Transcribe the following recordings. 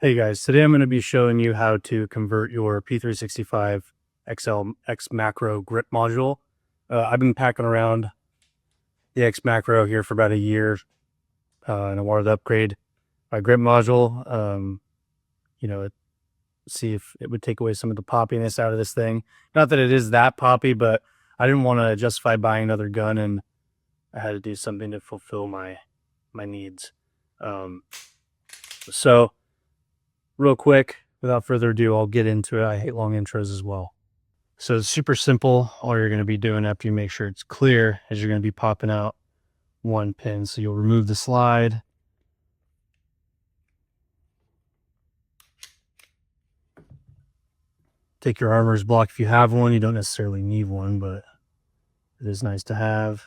Hey guys, today I'm going to be showing you how to convert your P365XL X macro grip module. I've been packing around the X macro here for about a year, and I wanted to upgrade my grip module. See if it would take away some of the poppiness out of this thing. Not that it is that poppy, but I didn't want to justify buying another gun, and I had to do something to fulfill my needs. So real quick, without further ado, I'll get into it. I hate long intros as well. So it's super simple. All you're going to be doing after you make sure it's clear is you're going to be popping out one pin. So you'll remove the slide. Take your armor's block if you have one. You don't necessarily need one, but it is nice to have.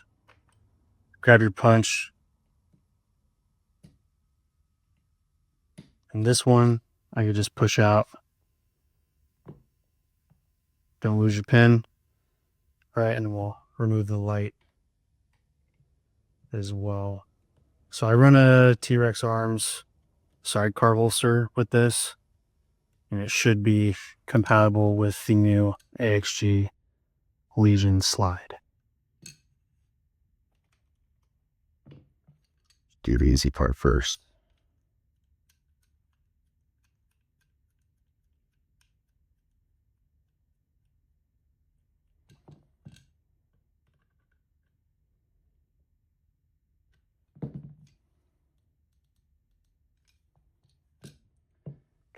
Grab your punch. And this one, I could just push out. Don't lose your pin. All right, and we'll remove the light as well. So I run a T-Rex Arms sidecar holster with this, and it should be compatible with the new AXG Legion slide. Do the easy part first.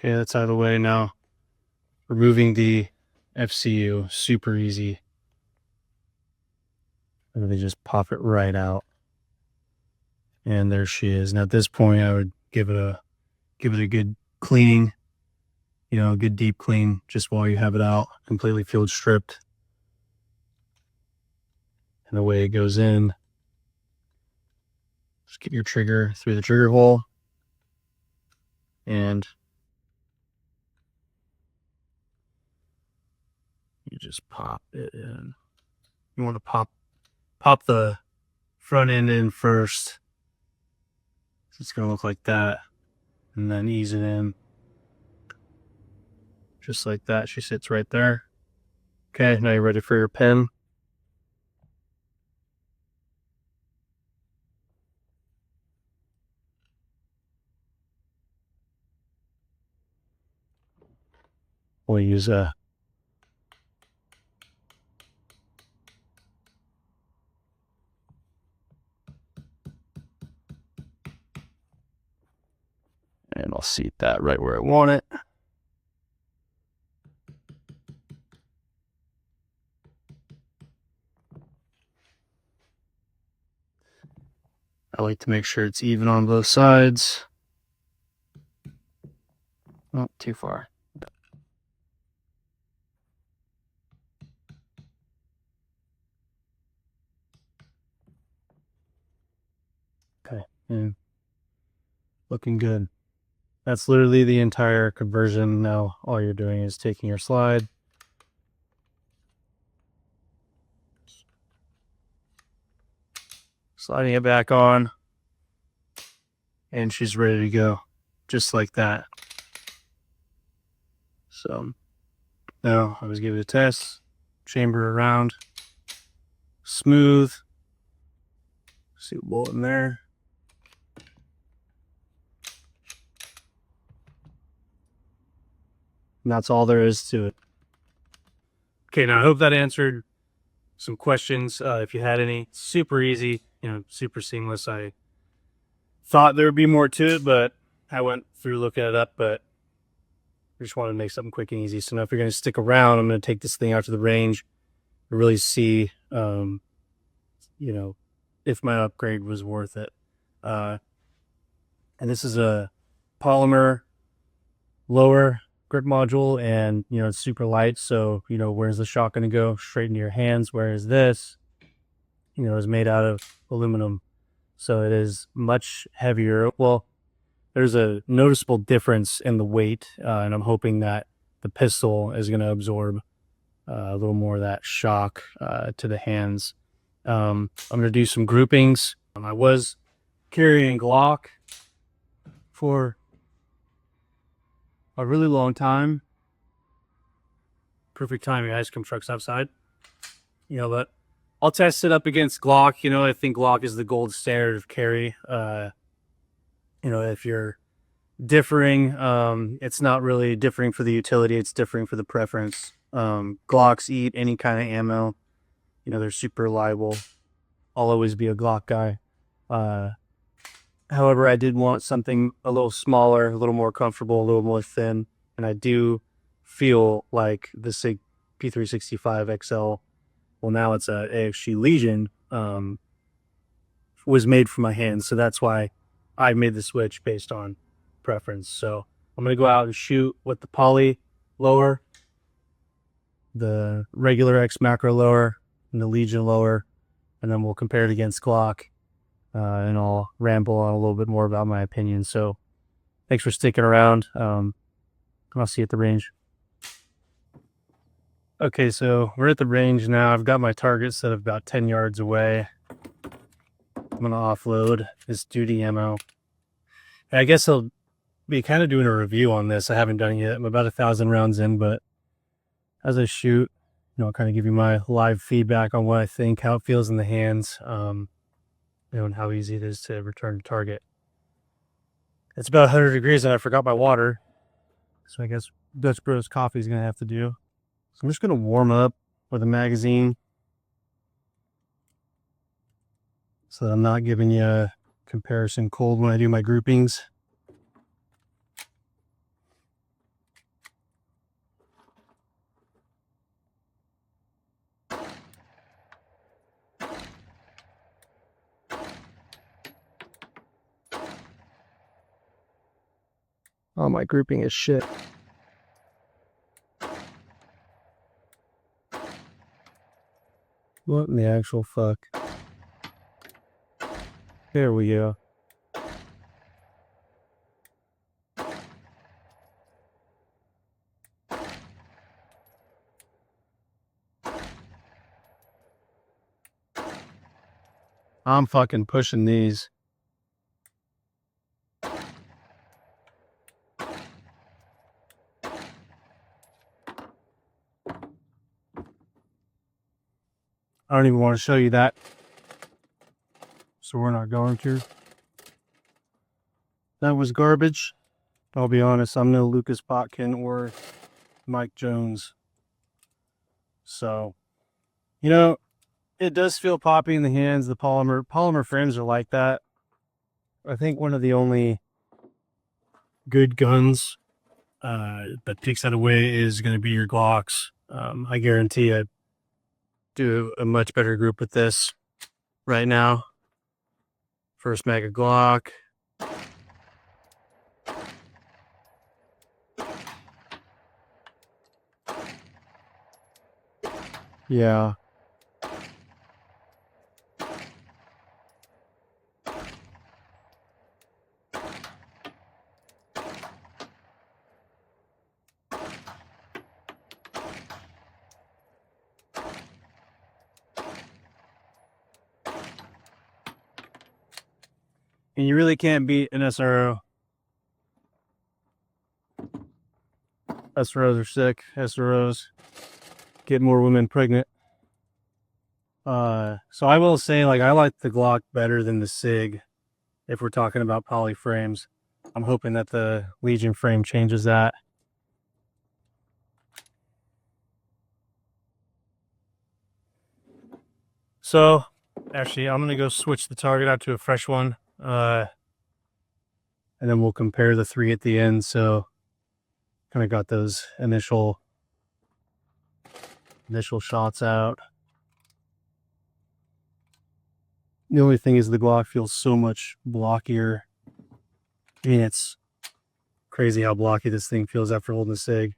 Okay, that's out of the way now. Removing the FCU, super easy. They just pop it right out. And there she is. And at this point, I would give it a good cleaning, a good deep clean just while you have it out, completely field stripped. And the way it goes in, just get your trigger through the trigger hole, and you just pop it in. You want to pop the front end in first. It's going to look like that, and then ease it in just like that. She sits right there. Okay, now you're ready for your pin. We'll use a and I'll seat that right where I want it. I like to make sure it's even on both sides. Not too far. Okay, and looking good. That's literally the entire conversion. Now all you're doing is taking your slide, sliding it back on, and she's ready to go, just like that. So now I was giving it a test, chamber around, smooth. See a bullet in there. And that's all there is to it. Okay, now I hope that answered some questions. If you had any, super easy, super seamless. I thought there would be more to it, but I went through looking it up, but I just wanted to make something quick and easy. So now if you're going to stick around, I'm going to take this thing out to the range and really see, if my upgrade was worth it. And this is a polymer lower grip module, and it's super light, so where's the shot going to go? Straight into your hands. Whereas this is made out of aluminum, so it is much heavier. Well, there's a noticeable difference in the weight, and I'm hoping that the pistol is going to absorb a little more of that shock to the hands. I'm going to do some groupings. I was carrying Glock for a really long time. Perfect timing. Ice cream truck's outside. But I'll test it up against Glock. I think Glock is the gold standard of carry. If you're differing, it's not really differing for the utility, it's differing for the preference. Glocks eat any kind of ammo. They're super reliable. I'll always be a Glock guy. However, I did want something a little smaller, a little more comfortable, a little more thin, and I do feel like the SIG P365XL, well, now it's a AXG Legion, was made for my hands, so that's why I made the switch based on preference. So I'm going to go out and shoot with the poly lower, the regular X macro lower, and the Legion lower, and then we'll compare it against Glock, and I'll ramble on a little bit more about my opinion. So thanks for sticking around. I'll see you at the range. Okay, so we're at the range now. I've got my target set of about 10 yards away. I'm going to offload this duty ammo. And I guess I'll be kind of doing a review on this. I haven't done it yet. I'm about 1,000 rounds in, but as I shoot, I'll kind of give you my live feedback on what I think, how it feels in the hands, and how easy it is to return to target. It's about 100 degrees and I forgot my water. So I guess Dutch Bros coffee is going to have to do. So I'm just going to warm up with a magazine so that I'm not giving you a comparison cold when I do my groupings. Oh, my grouping is shit. What in the actual fuck? There we go. I'm fucking pushing these. I don't even want to show you that. So we're not going to. That was garbage. I'll be honest, I'm no Lucas Botkin or Mike Jones. So, it does feel poppy in the hands. The polymer frames are like that. I think one of the only good guns that takes that away is going to be your Glocks. I guarantee I'd do a much better group with this right now. First Mega Glock. Yeah. And you really can't beat an SRO. SROs are sick. SROs get more women pregnant. So I will say, I like the Glock better than the SIG if we're talking about poly frames. I'm hoping that the Legion frame changes that. So, actually, I'm going to go switch the target out to a fresh one. And then we'll compare the three at the end. So, kind of got those initial shots out. The only thing is the Glock feels so much blockier. I mean, it's crazy how blocky this thing feels after holding the SIG.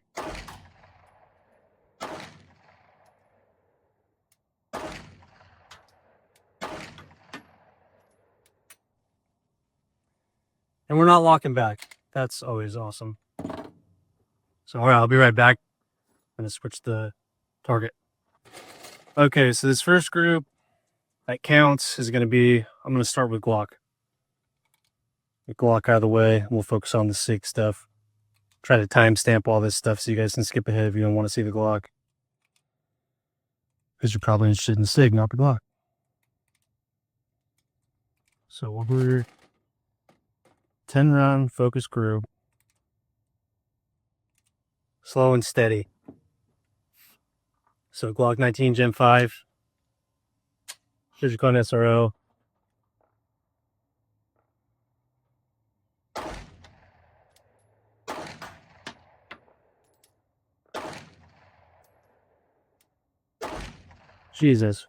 And we're not locking back. That's always awesome. So, all right, I'll be right back. I'm going to switch the target. Okay, so this first group that counts is going to be, I'm going to start with Glock. Get Glock out of the way, and we'll focus on the SIG stuff. try to timestamp all this stuff so you guys can skip ahead if you don't want to see the Glock. Because you're probably interested in the SIG, not the Glock. So we're 10 round focus crew. Slow and steady. So Glock 19 Gen 5. Digicon SRO. Jesus.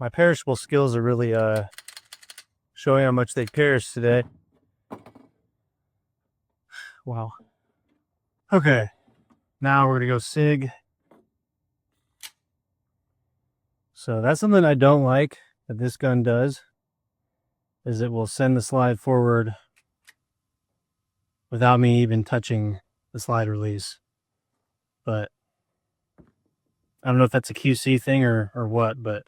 My perishable skills are really showing how much they perish today. Wow. Okay. Now we're gonna go SIG. So that's something I don't like that this gun does, is it will send the slide forward without me even touching the slide release. But I don't know if that's a QC thing or what, but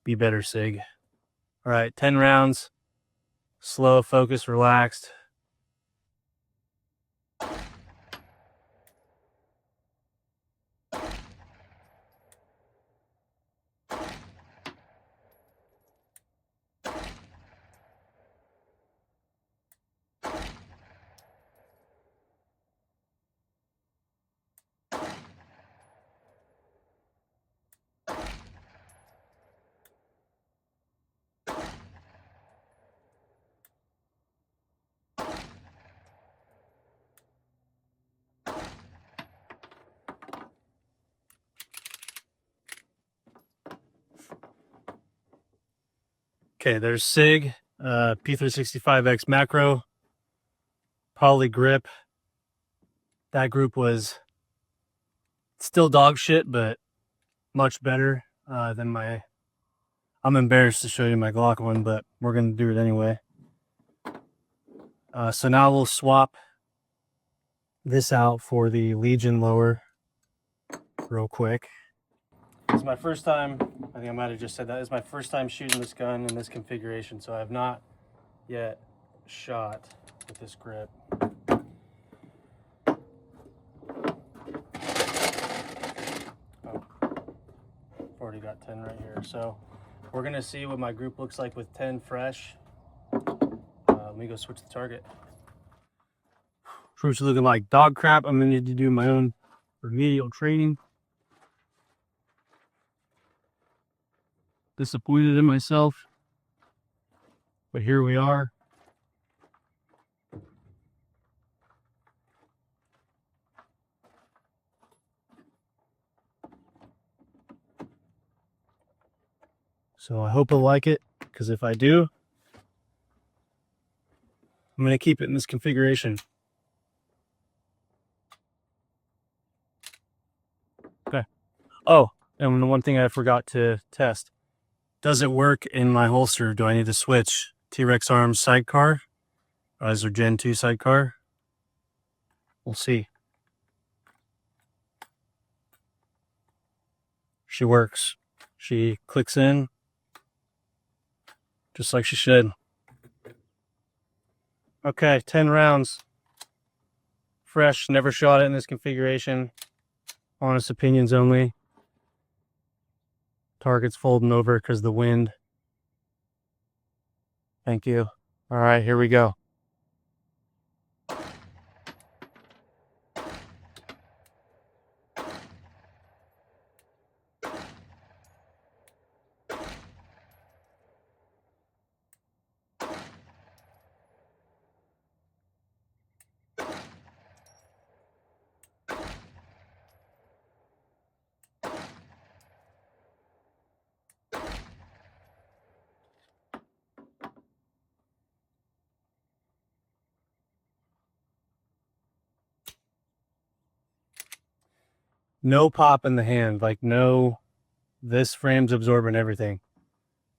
be better, SIG. All right, 10 rounds, slow, focused, relaxed. Okay, there's SIG, P365X macro, poly grip. That group was still dog shit, but much better than my... I'm embarrassed to show you my Glock one, but we're going to do it anyway. So now we'll swap this out for the Legion lower real quick. This is my first time, I think I might have just said that, it's my first time shooting this gun in this configuration, so I have not yet shot with this grip. Oh, I've already got 10 right here. So we're gonna see what my group looks like with 10 fresh. Let me go switch the target. Troops are looking like dog crap. I'm gonna need to do my own remedial training. Disappointed in myself, but here we are. So I hope I like it, because if I do, I'm gonna keep it in this configuration. Okay. Oh, and the one thing I forgot to test. Does it work in my holster? Do I need to switch T-Rex arms sidecar? Or is there Gen 2 sidecar? We'll see. She works. She clicks in just like she should. Okay, 10 rounds. Fresh, never shot it in this configuration. Honest opinions only. Target's folding over because of the wind. Thank you. All right, here we go. No pop in the hand, like no, this frame's absorbing everything,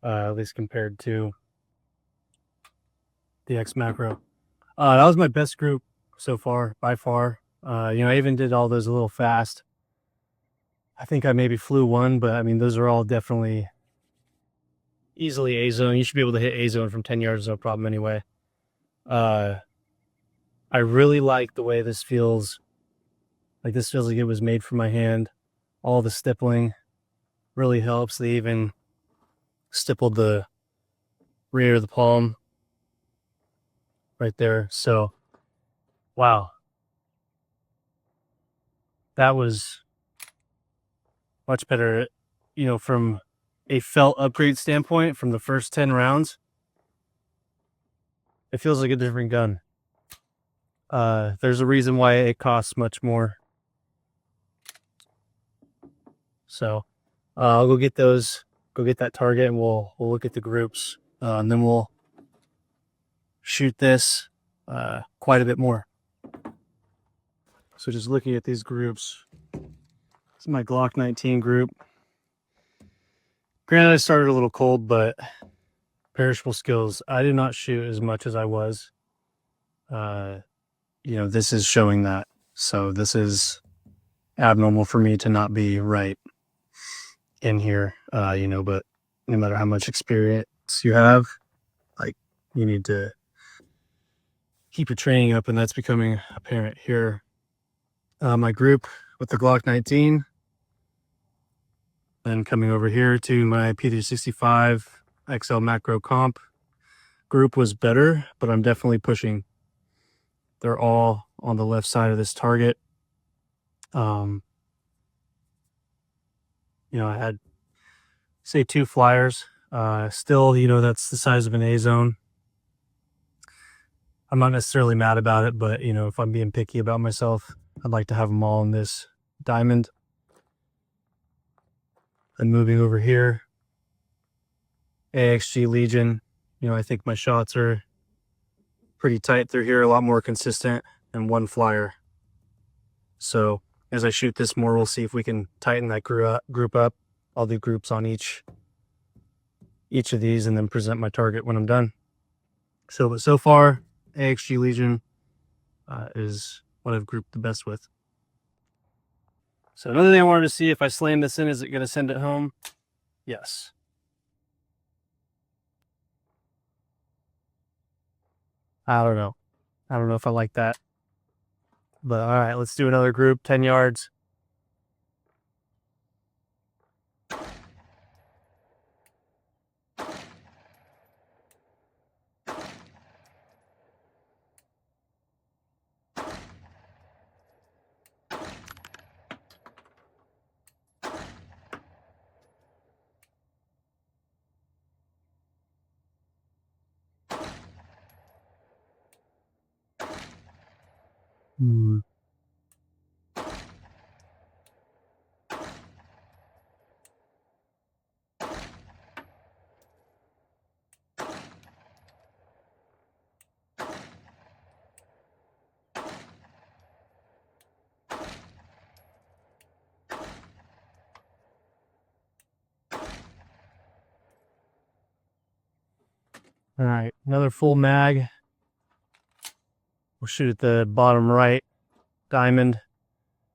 at least compared to the X macro. That was my best group so far, by far. I even did all those a little fast. I think I maybe flew one, but I mean, those are all definitely easily A zone. You should be able to hit A zone from 10 yards, no problem anyway. I really like the way this feels. Like, this feels like it was made for my hand. All the stippling really helps. They even stippled the rear of the palm right there. So, wow. That was much better, from a felt upgrade standpoint from the first 10 rounds. It feels like a different gun. There's a reason why it costs much more. So I'll go get that target, and we'll look at the groups, and then we'll shoot this quite a bit more. So just looking at these groups, this is my Glock 19 group. Granted, I started a little cold, but perishable skills, I did not shoot as much as I was. This is showing that. So this is abnormal for me to not be right in here, but no matter how much experience you have, like, you need to keep your training up, and that's becoming apparent here. My group with the Glock 19, then coming over here to my P365XL macro comp group was better, but I'm definitely pushing. They're all on the left side of this target. I had, say, 2 flyers. Still, that's the size of an A zone. I'm not necessarily mad about it, but, if I'm being picky about myself, I'd like to have them all in this diamond. And moving over here, AXG Legion. I think my shots are pretty tight through here, a lot more consistent, and 1 flyer. So as I shoot this more, we'll see if we can tighten that group up. I'll do groups on each of these and then present my target when I'm done. But so far, AXG Legion is what I've grouped the best with. So another thing I wanted to see, if I slam this in, is it going to send it home? Yes. I don't know. I don't know if I like that. But all right, let's do another group, 10 yards. All right, another full mag. We'll shoot at the bottom right diamond.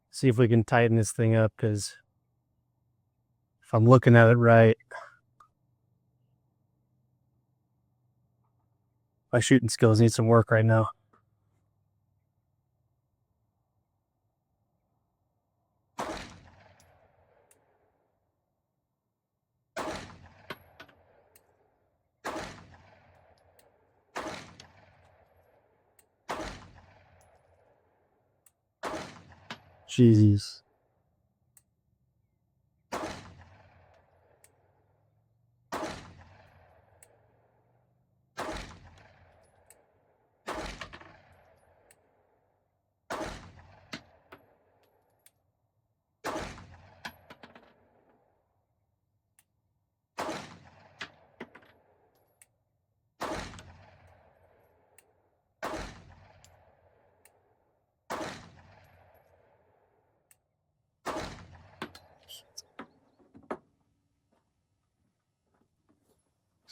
See if we can tighten this thing up, because if I'm looking at it right, my shooting skills need some work right now. Jeez.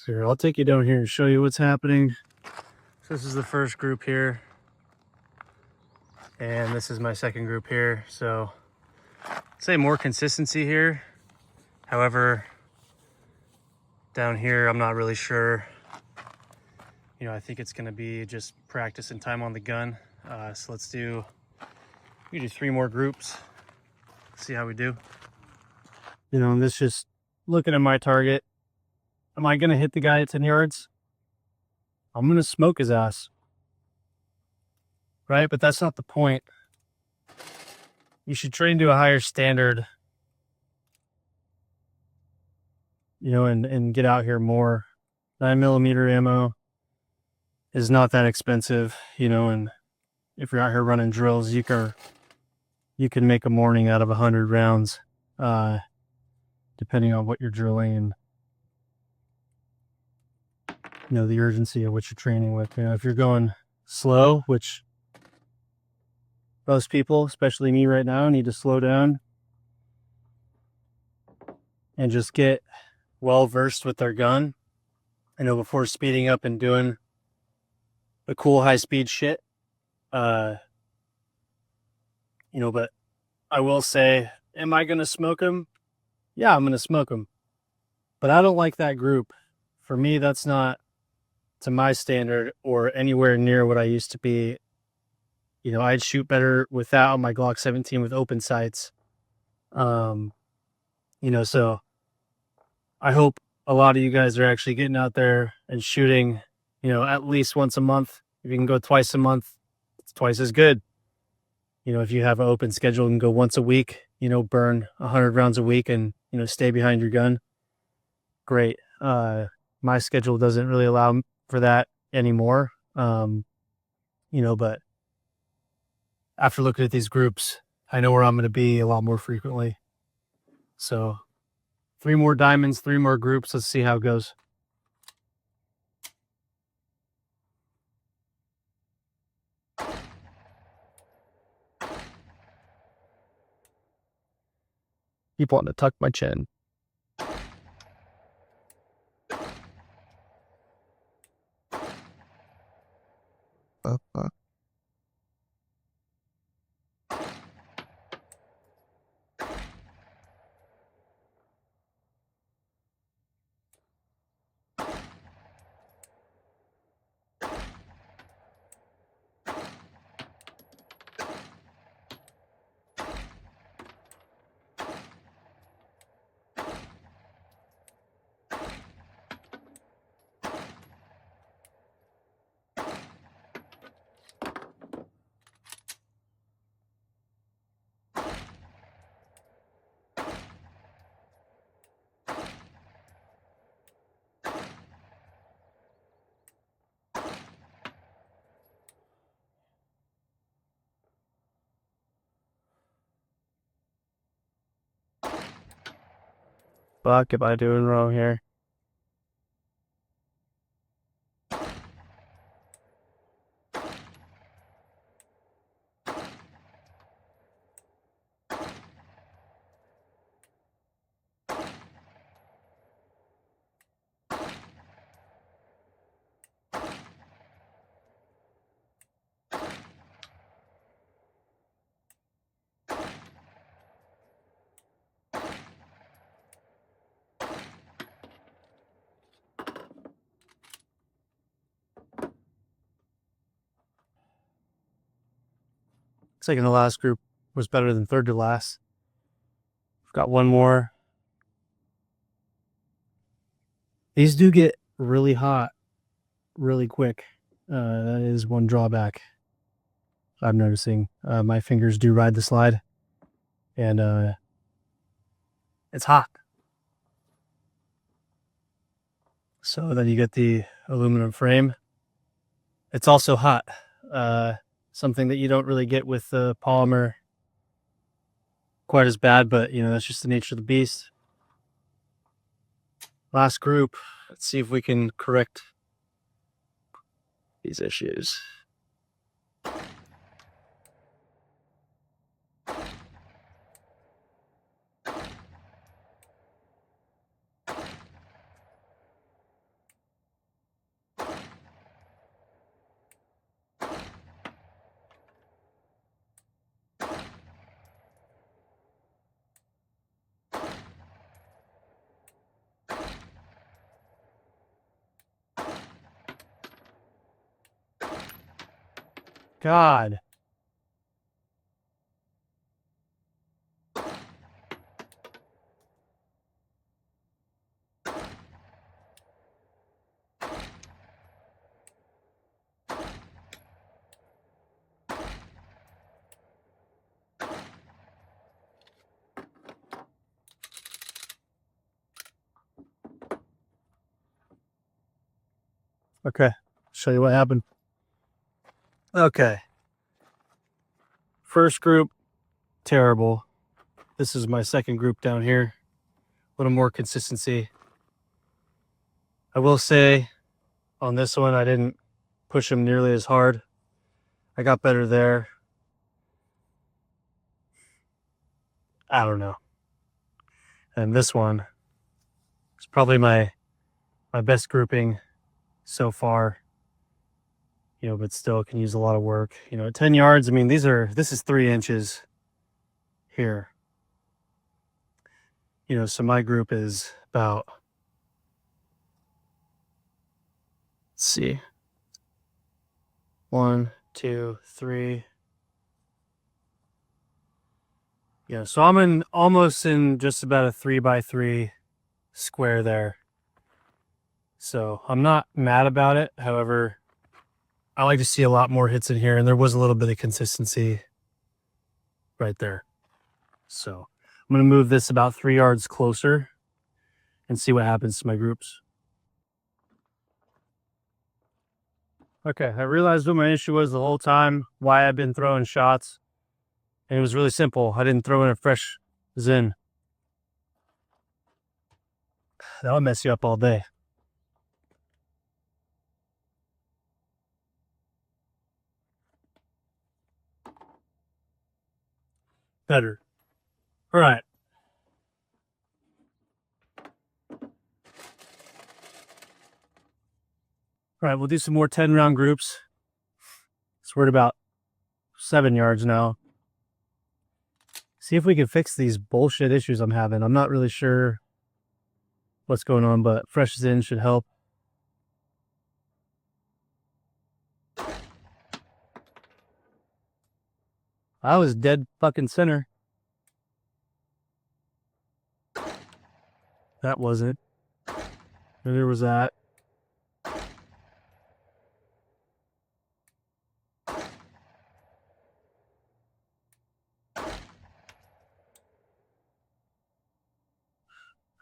So here, I'll take you down here and show you what's happening. So this is the first group here, and this is my second group here. So I'd say more consistency here. However, down here, I'm not really sure. You know, I think it's gonna be just practice and time on the gun. So we do 3 more groups, see how we do. You know, and this just looking at my target. Am I gonna hit the guy at 10 yards? I'm gonna smoke his ass. Right? But that's not the point. You should train to a higher standard, you know, and get out here more. 9mm ammo is not that expensive, you know, and if you're out here running drills, you can make a morning out of 100 rounds, depending on what you're drilling and, you know, the urgency of what you're training with. You know, if you're going slow, which most people, especially me right now, need to slow down and just get well versed with their gun, you know, before speeding up and doing the cool high speed shit. You know, but I will say, am I gonna smoke him? Yeah, I'm gonna smoke him. But I don't like that group. For me, that's not to my standard or anywhere near what I used to be. You know, I'd shoot better without my Glock 17 with open sights. You know, so I hope a lot of you guys are actually getting out there and shooting, you know, at least once a month. If you can go twice a month, it's twice as good. You know, if you have an open schedule and go once a week, you know, burn 100 rounds a week and, you know, stay behind your gun, great. My schedule doesn't really allow for that anymore. You know, but after looking at these groups, I know where I'm going to be a lot more frequently. So 3 more diamonds, 3 more groups. Let's see how it goes. Keep wanting to tuck my chin. Fuck am I doing wrong here? Second to last group was better than third to last. We've got 1 more. These do get really hot really quick. That is one drawback I'm noticing. My fingers do ride the slide, and it's hot. So then you get the aluminum frame. It's also hot. Something that you don't really get with the polymer quite as bad, but you know, that's just the nature of the beast. Last group. Let's see if we can correct these issues. God. Okay, show you what happened. Okay. First group, terrible. This is my second group down here. A little more consistency. I will say on this one, I didn't push him nearly as hard. I got better there. I don't know. And this one is probably my best grouping so far. You know, but still can use a lot of work. You know, at 10 yards, I mean, this is 3 inches here. You know, so my group is about, let's see, 1, 2, 3. Yeah, so I'm almost in just about a 3x3 square there. So I'm not mad about it. However, I like to see a lot more hits in here, and there was a little bit of consistency right there. So I'm going to move this about 3 yards closer and see what happens to my groups. Okay, I realized what my issue was the whole time, why I've been throwing shots. And it was really simple. I didn't throw in a fresh Zin. That'll mess you up all day. Better. All right. All right, we'll do some more 10-round groups. So we're at about 7 yards now. See if we can fix these bullshit issues I'm having. I'm not really sure what's going on, but fresh Zin should help. I was dead fucking center. That wasn't. There was that.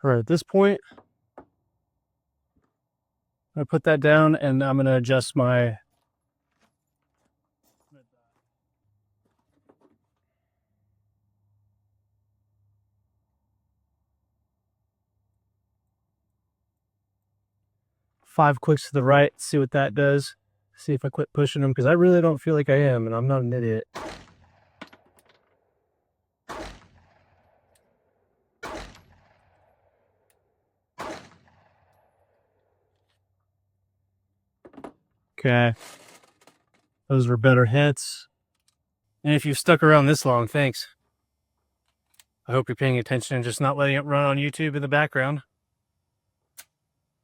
All right, at this point, I put that down and I'm going to adjust my five clicks to the right, see what that does. See if I quit pushing them, because I really don't feel like I am, and I'm not an idiot. Okay. Those were better hits. And if you've stuck around this long, thanks. I hope you're paying attention and just not letting it run on YouTube in the background.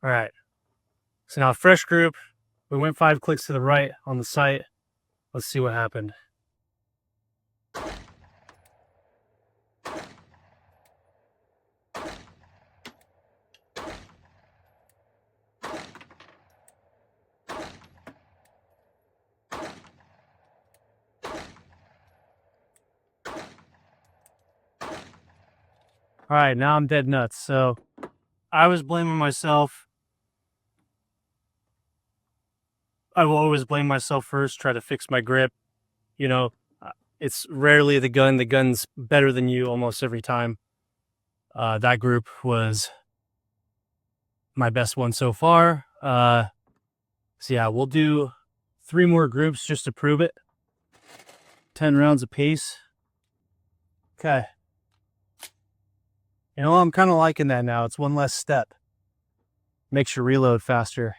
All right. So now fresh group. We went 5 clicks to the right on the site. Let's see what happened. All right, now I'm dead nuts. So I was blaming myself. I will always blame myself first, try to fix my grip. You know, it's rarely the gun. The gun's better than you almost every time. That group was my best one so far. So yeah, we'll do 3 more groups just to prove it. 10 rounds apiece. Okay. You know, I'm kind of liking that now. It's one less step. Makes your reload faster.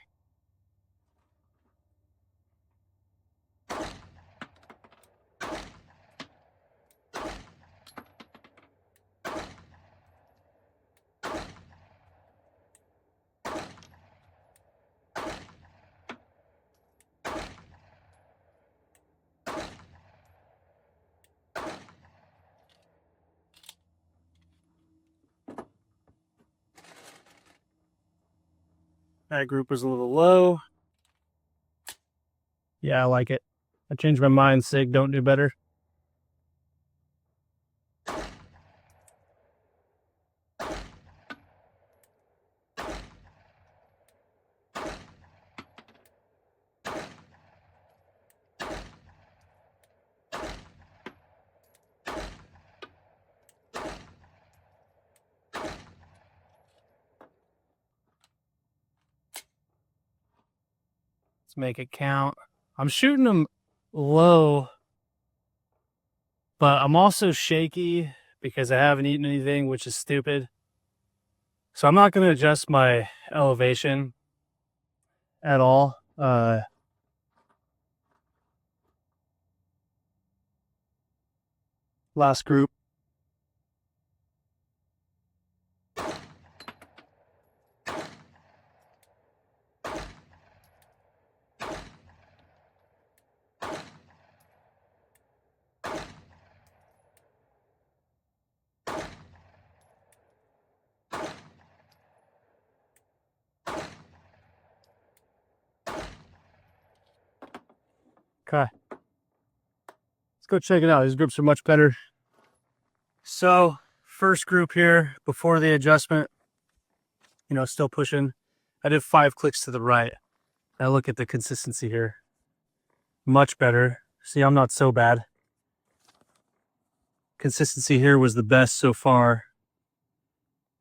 That group was a little low. Yeah, I like it. I changed my mind. SIG don't do better. Let's make it count. I'm shooting them low, but I'm also shaky because I haven't eaten anything, which is stupid. So I'm not going to adjust my elevation at all. Last group. Okay. Let's go check it out. These groups are much better. So, first group here, before the adjustment, still pushing. I did 5 clicks to the right. Now look at the consistency here. Much better. See, I'm not so bad. Consistency here was the best so far.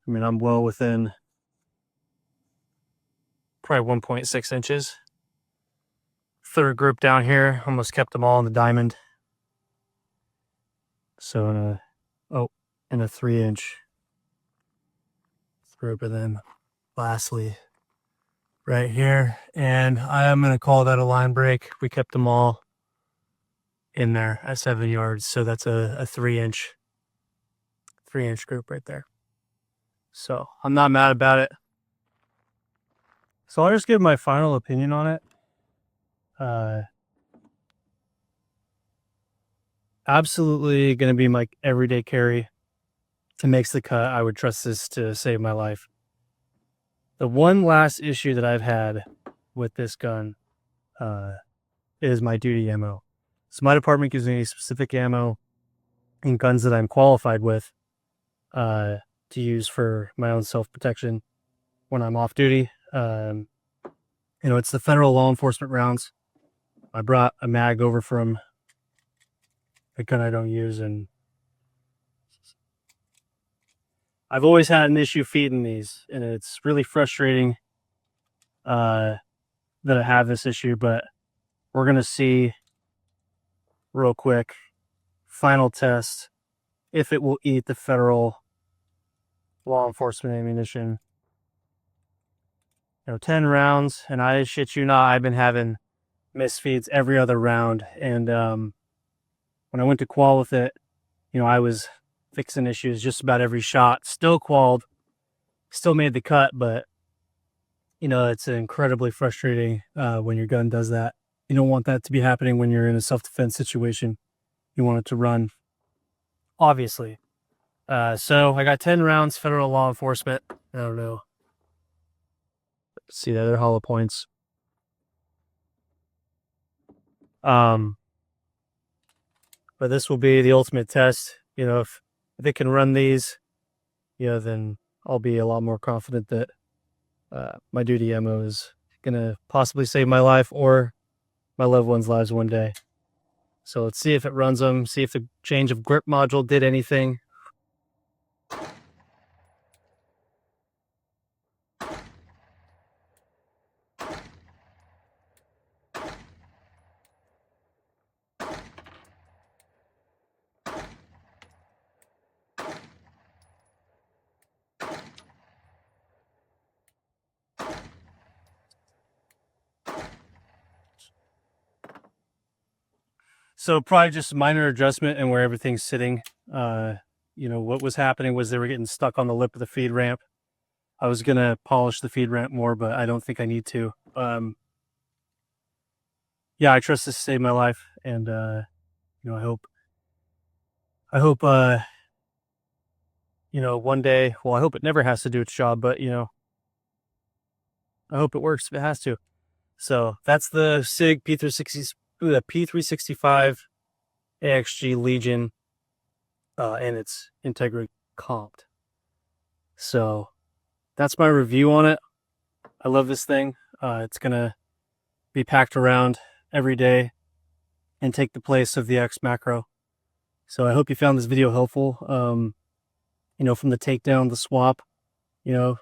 I mean, I'm well within probably 1.6 inches. Third group down here, almost kept them all in the diamond. So in a 3-inch group of them. Lastly, right here, and I am going to call that a line break. We kept them all in there at 7 yards, so that's a 3-inch group right there. So I'm not mad about it. So I'll just give my final opinion on it. Absolutely going to be my everyday carry. If it makes the cut, I would trust this to save my life. The one last issue that I've had with this gun is my duty ammo. So my department gives me specific ammo in guns that I'm qualified with to use for my own self-protection when I'm off duty. It's the federal law enforcement rounds. I brought a mag over from a gun I don't use, and I've always had an issue feeding these, and it's really frustrating that I have this issue, but we're going to see real quick, final test, if it will eat the federal law enforcement ammunition. 10 rounds, and I shit you not, I've been having misfeeds every other round, and when I went to qual with it, I was fixing issues just about every shot. Still qualled, still made the cut, but it's incredibly frustrating when your gun does that. You don't want that to be happening when you're in a self-defense situation. You want it to run, obviously. So I got 10 rounds, federal law enforcement. I don't know. See the other hollow points. But this will be the ultimate test. If it can run these, then I'll be a lot more confident that my duty ammo is gonna possibly save my life or my loved ones' lives one day. So let's see if it runs them, see if the change of grip module did anything. So probably just a minor adjustment and where everything's sitting. What was happening was they were getting stuck on the lip of the feed ramp. I was gonna polish the feed ramp more, but I don't think I need to. Yeah, I trust this to save my life, and I hope one day. Well, I hope it never has to do its job, but I hope it works if it has to. So that's the SIG P365 AXG Legion, and it's integrally comped. So that's my review on it. I love this thing. It's gonna be packed around every day and take the place of the X macro. So I hope you found this video helpful. You know, from the takedown, the swap, you know,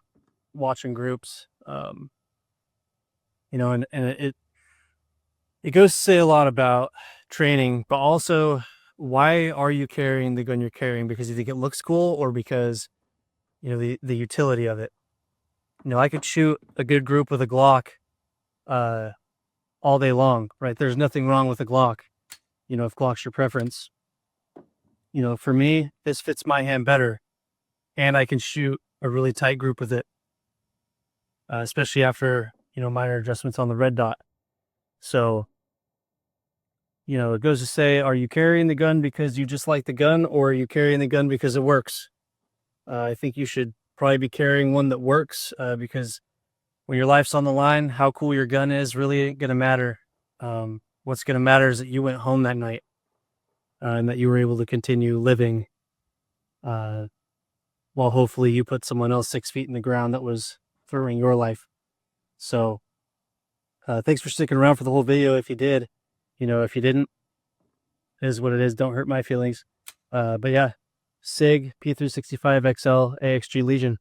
watching groups, you know, and it goes to say a lot about training, but also why are you carrying the gun you're carrying? Because you think it looks cool, or because, you know, the utility of it. You know, I could shoot a good group with a Glock all day long, right? There's nothing wrong with a Glock, you know, if Glock's your preference. You know, for me, this fits my hand better, and I can shoot a really tight group with it, especially after, you know, minor adjustments on the red dot. So, you know, it goes to say, are you carrying the gun because you just like the gun, or are you carrying the gun because it works? I think you should probably be carrying one that works, because when your life's on the line, how cool your gun is really ain't going to matter. What's going to matter is that you went home that night, and that you were able to continue living, while hopefully you put someone else 6 feet in the ground that was throwing your life. So thanks for sticking around for the whole video. If you did, you know, if you didn't, it is what it is. Don't hurt my feelings. But yeah, SIG P365XL AXG Legion.